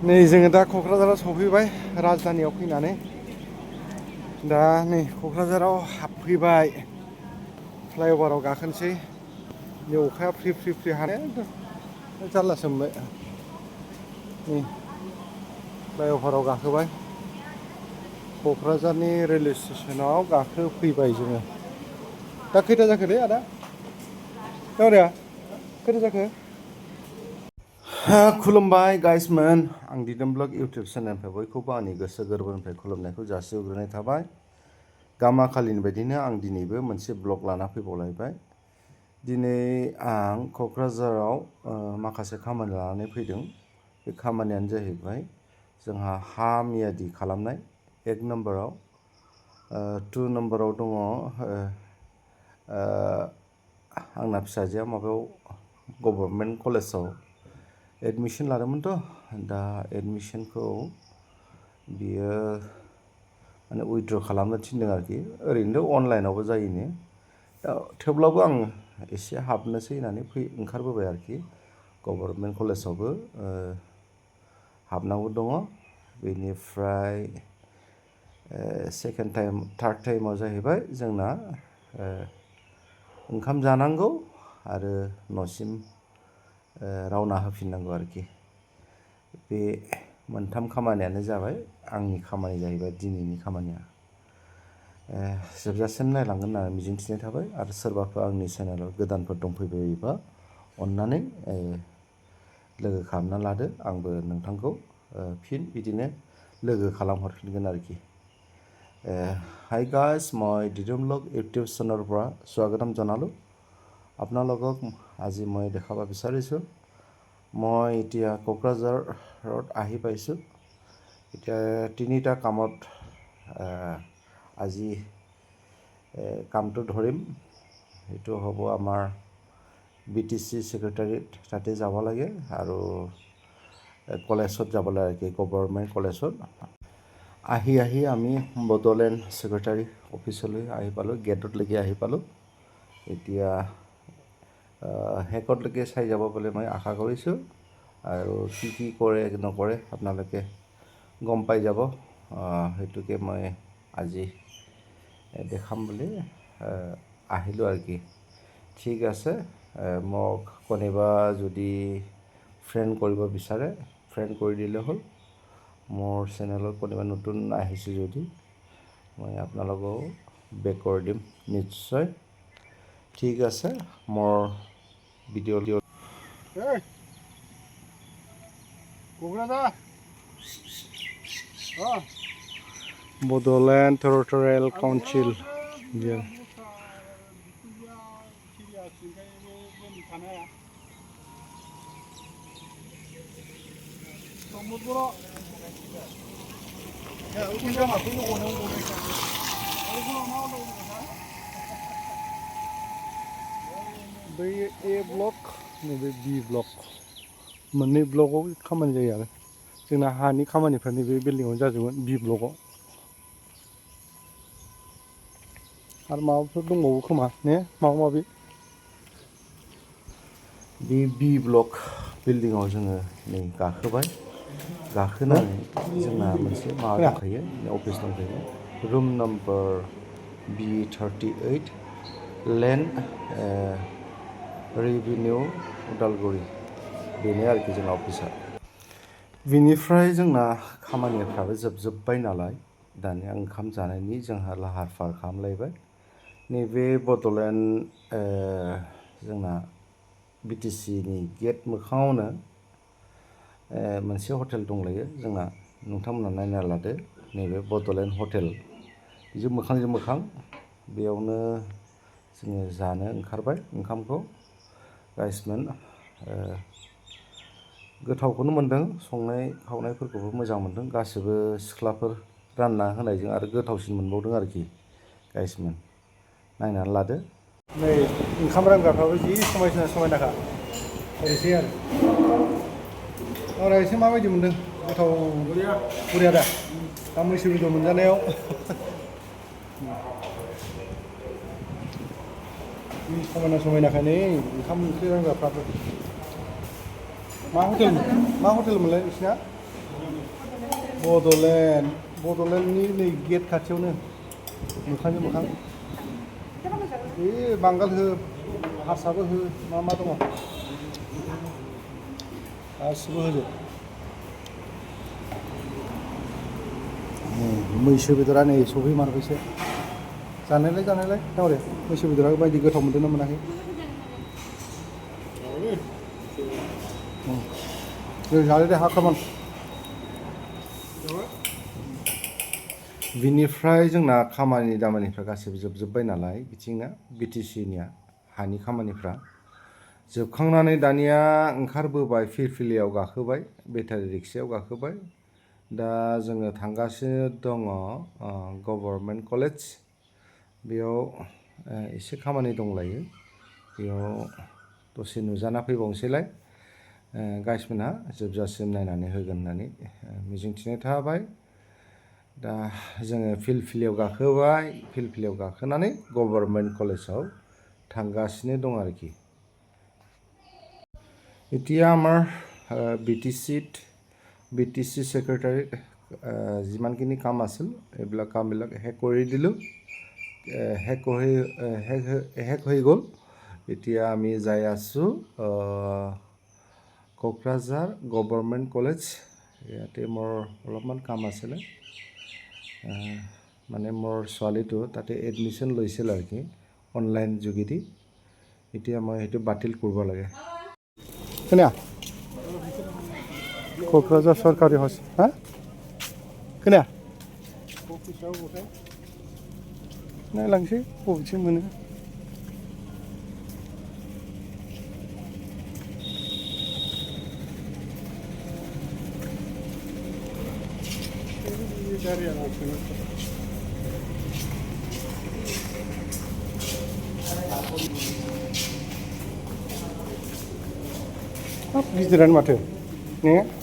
नै जोङो दा क'क्राझाराव सफैबाय राजधानियाव फैनानै दा नै क'क्राझाराव हाबफैबाय फ्लाइअभाराव गाखोनोसै नै अखाया फ्रि फ्रि फ्रि हानाया जारलासो मोनबाय नै फ्लाइअभाराव गाखोबाय क'क्राझारनि रेलवे स्टेसनाव गाखोफैबाय जोङो दा खैथा जाखोलै आदा दावराया खैथा जाखो खुलुमबाय गाइसमोन आं दिदोम ब्लग इउटुब चेनेलनिफ्राय बयखौबो आंनि गोसो गोरबोनिफ्राय खुलुमनायखौ जासिहरग्रोनाय थाबाय गामाखालिनि बायदिनो आं दिनैबो मोनसे ब्लग लाना फैबावलायबाय दिनै आं क'क्राझाराव माखासे खामानि लानानै फैदों बे खामानियानो जाहैबाय जोंहा हा मियादि खालामनाय 1 नम्बराव 2 नम्बराव दङ आंना फिसाजोआ माबायाव गभर्नमेन्ट कलेजाव एडमिसन लादोंमोनथ' दा एडमिसनखौ बियो माने उइथड्र खालामनो थिनदों आरोखि ओरैनो अनलाइनावबो जायोनो थेवब्लाबो आं एसे हाबनोसै होननानै ओंखारबोबाय आरोखि गभर्नमेन्ट कलेजावबो हाबनांगौ दङ बेनिफ्राय सेकेन्ड टाइम थार्ड टाइमाव जाहैबाय जोंना ओंखाम जानांगौ आरो न'सिम रावना होफिननांगौ आरोखि बे मोनथाम खामानियानो जाबाय आंनि खामानि जाहैबाय दिनैनि खामानिया जोबजासिम नायलांगोन होननानै मिजिंथिनाय थाबाय आरो सोरबाफोर आंनि चेनेलाव गोदानफोर दंफैबायोबा अन्नानै लोगो खालामना लादो आंबो नोंथांखौ फिन बिदिनो लोगो खालामहरफिनगोन आरोखि হাই গাইজ মই দিদম ব্লগ ইউটিউব চেনেলৰ পৰা স্বাগতম জনালোঁ আপোনালোকক আজি মই দেখাব বিচাৰিছোঁ মই এতিয়া কোকৰাঝাৰত আহি পাইছোঁ এতিয়া তিনিটা কামত আজি কামটো ধৰিম এইটো হ'ব আমাৰ BTC সেক্ৰেটাৰিয়েট তাতে যাব লাগে আৰু কলেজত যাব লাগে গভৰ্নমেণ্ট কলেজত আহি আমি বডোলেণ্ড সেক্ৰেটাৰী অফিচলৈ আহি পালোঁ গেটলৈকে আহি পালোঁ এতিয়া শেষলৈকে চাই যাব বুলি মই আশা কৰিছোঁ আৰু কি কৰে নকৰে আপোনালোকে গম পাই যাব সেইটোকে মই আজি দেখাম বুলি আহিলোঁ আৰকি ঠিক আছে মোক কোনোবা যদি ফ্ৰেণ্ড কৰিব বিচাৰে ফ্ৰেণ্ড কৰি দিলে হ'ল মোৰ চেনেলত কোনোবা নতুন আহিছে যদি মই আপোনালোকক বেক কৰি দিম নিশ্চয় ঠিক আছে মোৰ ভিডিঅ' বডোলেণ্ড টেৰিটৰিয়েল কাউন্সিল बै A ब्लक नैबे B ब्लक मोननै ब्लकआव खामानि जायो आरो जोंना हानि खामानिफ्रा नैबे बिल्डिंआवनो जाजोबगोन B ब्लकआव आरो माबाफोर दंबावो खोमा ने माबा माबि बे B ब्लक बिल्डिंआव जोङो नै गाखोबाय गाखोनानै जोंना मोनसे माबा दंखायो अफिस दंखायो room number B38 land revenue Udalguri बेनो आरोखि जोंना अफिसा बिनिफ्राय जोंना खामानिफ्राबो जोबजोब्बाय नालाय दानिया ओंखाम जानायनि जोंहा लाहार फाहार खालामलायबाय नैबे बड'लेण्ड जोंना BTCनि गेट मोखाङावनो मोनसे हटेल दंलायो जोंना नोंथांमोना नायना लादो नैबे बड'लेण्ड हटेल बिजों मोखांजों मोखां बेयावनो जोङो जानो ओंखारबाय ओंखामखौ गाइसमोन गोथावखौनो मोन्दों संनाय खावनायफोरखौबो मोजां मोन्दों गासिबो सिख्लाफोर रानना होनायजों आरो गोथावसिन मोनबावदों आरोखि गाइसमोन नायनानै लादो नै ओंखाम रानग्राफ्राबो जि समायनाखा ओरैसै आरो आरो एसे माबायदि मोन्दों गोथाव बरिया दा दा मैसो बेदर मोनजानायाव समायनाखाय नै ओंखाम ओंख्रि रानग्राफ्राबो मा हटेल मोनलाय नोंसिना बड'लेण्डनि नै गेट खाथियावनो मोखांजों मोखां बे बांगाल हो हारसाबो हो मा दङ गासिबो होजोब मैसो बेदरा नै सफैमारबायसो जानायलाय दावरे मैसो बेदरा बायदि गोथाव मोनदोंना मोनाखै जादो दे खामान बिनिफ्राय जोंना खामानि दामानिफ्रा गासैबो जोबजोब्बाय नालाय बिथिंना बिटिसिनिया हानि खामानिफ्रा जोबखांनानै दानिया ओंखारबोबाय फिरफिलियाव गाखोबाय बेटारि रिक्सायाव गाखोबाय दा जोङो थांगासिनो दङ गभर्नमेन्ट कलेज बेयाव एसे खामानि दंलायो बेयाव दसे नुजाना फैबावनोसैलाय गाइसमोनहा जोबजासिम नायनानै होगोन होननानै मिजिंथिनाय थाबाय दा जोङो फिलफिलियाव गाखोबाय फिलफिलियाव गाखोनानै गभर्नमेन्ट कलेजाव थांगासिनो दं आरोखि এতিয়া আমাৰ বিটিচি সেক্ৰেটাৰী যিমানখিনি কাম আছিল এইবিলাক কামবিলাক শেষ কৰি দিলোঁ শেষ হৈ গ'ল এতিয়া আমি যাই আছোঁ কোকৰাঝাৰ গভৰ্নমেণ্ট কলেজ ইয়াতে মোৰ অলপমান কাম আছিলে মানে মোৰ ছোৱালীটো তাতে এডমিশ্যন লৈছিল আৰু কি অনলাইন যোগেদি এতিয়া মই সেইটো বাতিল কৰিব লাগে खोनाया क'क्राझार सरकारि हस्पिटाल हा खोनाया नायलांसै बबेथिं मोनो गिदिरानो माथो ने